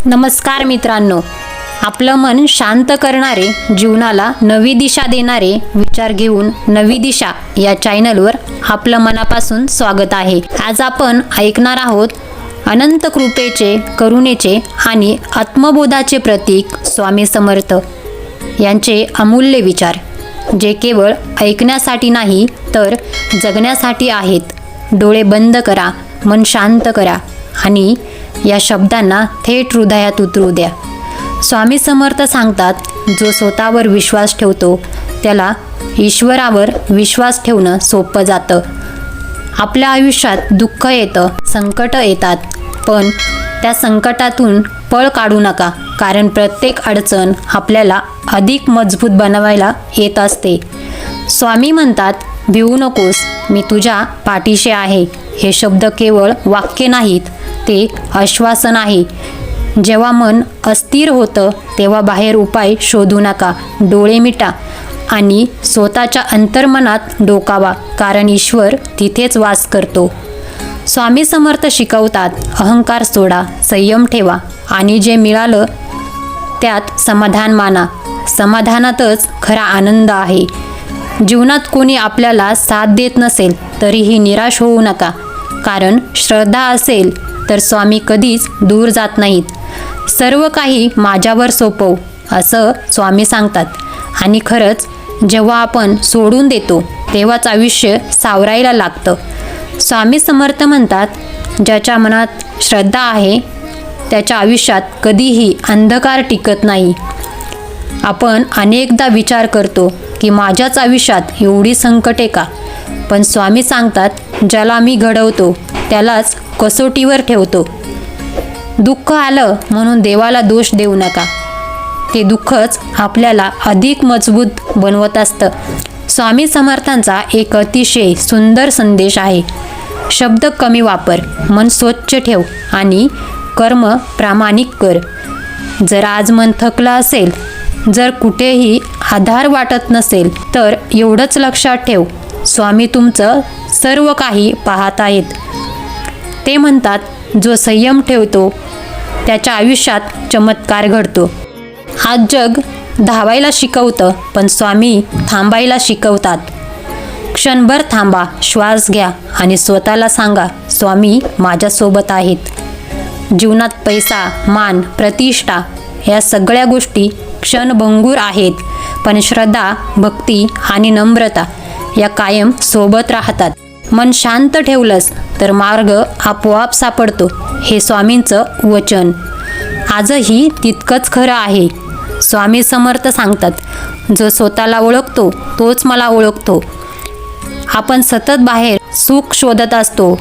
नमस्कार मित्रांनो, आपलं मन शांत करणारे, जीवनाला नवी दिशा देणारे विचार घेऊन नवी दिशा या चॅनलवर आपलं मनापासून स्वागत आहे. आज आपण ऐकणार आहोत अनंत कृपेचे, करुणेचे आणि आत्मबोधाचे प्रतीक स्वामी समर्थ यांचे अमूल्य विचार, जे केवळ ऐकण्यासाठी नाही तर जगण्यासाठी आहेत. डोळे बंद करा, मन शांत करा आणि या शब्दांना थेट हृदयात उतरू द्या. स्वामी समर्थ सांगतात, जो स्वतःवर विश्वास ठेवतो त्याला ईश्वरावर विश्वास ठेवणं सोपं जातं. आपल्या आयुष्यात दुःख येतं, संकट येतात, पण त्या संकटातून पळ काढू नका, कारण प्रत्येक अडचण आपल्याला अधिक मजबूत बनवायला येत असते. स्वामी म्हणतात, भिवू नकोस, मी तुझ्या पाठीशी आहे. हे शब्द केवळ वाक्य नाहीत, ते आश्वासन आहे. जेव्हा मन अस्थिर होतं तेव्हा बाहेर उपाय शोधू नका. डोळे मिटा आणि स्वतःच्या अंतर्मनात डोकावा, कारण ईश्वर तिथेच वास करतो. स्वामी समर्थ शिकवतात, अहंकार सोडा, संयम ठेवा आणि जे मिळालं त्यात समाधान माना. समाधानातच खरा आनंद आहे. जीवनात कोणी आपल्याला साथ देत नसेल तरीही निराश होऊ नका, कारण श्रद्धा असेल तर स्वामी कधीच दूर जात नाहीत. सर्व काही माझ्यावर सोपव, असं स्वामी सांगतात. आणि खरंच जेव्हा आपण सोडून देतो तेव्हाच आयुष्य सावरायला लागतं. स्वामी समर्थ म्हणतात, ज्याच्या मनात श्रद्धा आहे त्याच्या आयुष्यात कधीही अंधकार टिकत नाही. आपण अनेकदा विचार करतो की माझ्याच आयुष्यात एवढी संकटे का, पण स्वामी सांगतात, ज्याला मी घडवतो त्यालाच कसोटीवर ठेवतो. दुःख आलं म्हणून देवाला दोष देऊ नका, ते दुःखच आपल्याला अधिक मजबूत बनवत असतं. स्वामी समर्थांचा एक अतिशय सुंदर संदेश आहे. शब्द कमी वापर, मन स्वच्छ ठेव आणि कर्म प्रामाणिक कर. जर आज मन थकलं असेल, जर कुठेही आधार वाटत नसेल, तर एवढंच लक्षात ठेव, स्वामी तुमचं सर्व काही पाहत आहेत. ते म्हणतात, जो संयम ठेवतो त्याच्या आयुष्यात चमत्कार घडतो. आज जग धावायला शिकवतं, पण स्वामी थांबायला शिकवतात. क्षणभर थांबा, श्वास घ्या आणि स्वतःला सांगा, स्वामी माझ्यासोबत आहेत. जीवनात पैसा, मान, प्रतिष्ठा या सगळ्या गोष्टी क्षणभंगूर आहेत, पण श्रद्धा, भक्ती आणि नम्रता या कायम सोबत राहतात. मन शांत ठेवलंस तर मार्ग आपोआप सापडतो, हे स्वामींचं वचन आजही तितकंच खरं आहे. स्वामी समर्थ सांगतात, जो स्वतःला ओळखतो तोच मला ओळखतो. आपण सतत बाहेर सुख शोधत असतो,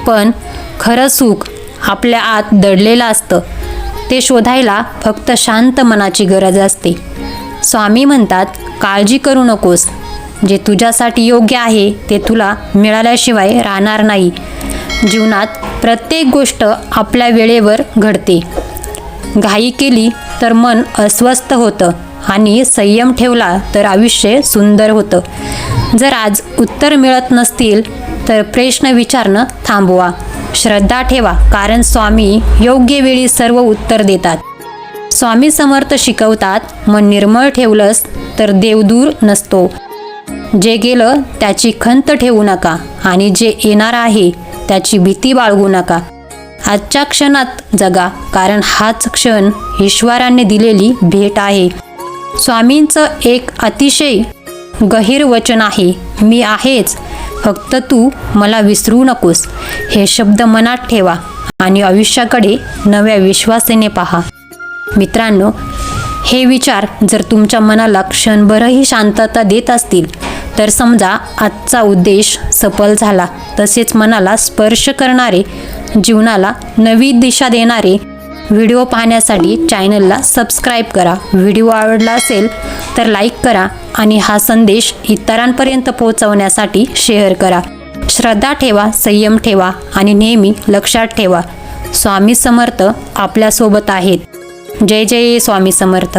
पण खरं सुख आपल्या आत दडलेलं असतं. ते शोधायला फक्त शांत मनाची गरज असते. स्वामी म्हणतात, काळजी करू नकोस, जे तुझ्यासाठी योग्य आहे ते तुला मिळाल्याशिवाय राहणार नाही. जीवनात प्रत्येक गोष्ट आपल्या वेळेवर घडते. घाई केली तर मन अस्वस्थ होतं आणि संयम ठेवला तर आयुष्य सुंदर होतं. जर आज उत्तर मिळत नसतील तर प्रश्न विचारणं थांबवा. श्रद्धा ठेवा, कारण स्वामी योग्य वेळी सर्व उत्तर देतात. स्वामी समर्थ शिकवतात, मन निर्मळ ठेवलंस तर देव दूर नसतो. जे गेलं त्याची खंत ठेवू नका आणि जे येणार आहे त्याची भीती बाळगू नका. आजच्या क्षणात जगा, कारण हाच क्षण ईश्वराने दिलेली भेट आहे. स्वामींचं एक अतिशय गहीर वचन आहे, मी आहेच, फक्त तू मला विसरू नकोस. हे शब्द मनात ठेवा आणि आयुष्याकडे नव्या विश्वासाने पहा. मित्रांनो, हे विचार जर तुमच्या मनाला क्षणभरही शांतता देत असतील तर समजा आजचा उद्देश सफल झाला. तसेच मनाला स्पर्श करणारे, जीवनाला नवी दिशा देणारे व्हिडिओ पाहण्यासाठी चॅनलला सबस्क्राईब करा. व्हिडिओ आवडला असेल तर लाईक करा आणि हा संदेश इतरांपर्यंत पोहोचवण्यासाठी शेअर करा. श्रद्धा ठेवा, संयम ठेवा आणि नेहमी लक्षात ठेवा, स्वामी समर्थ आपल्यासोबत आहेत. जय जय स्वामी समर्थ.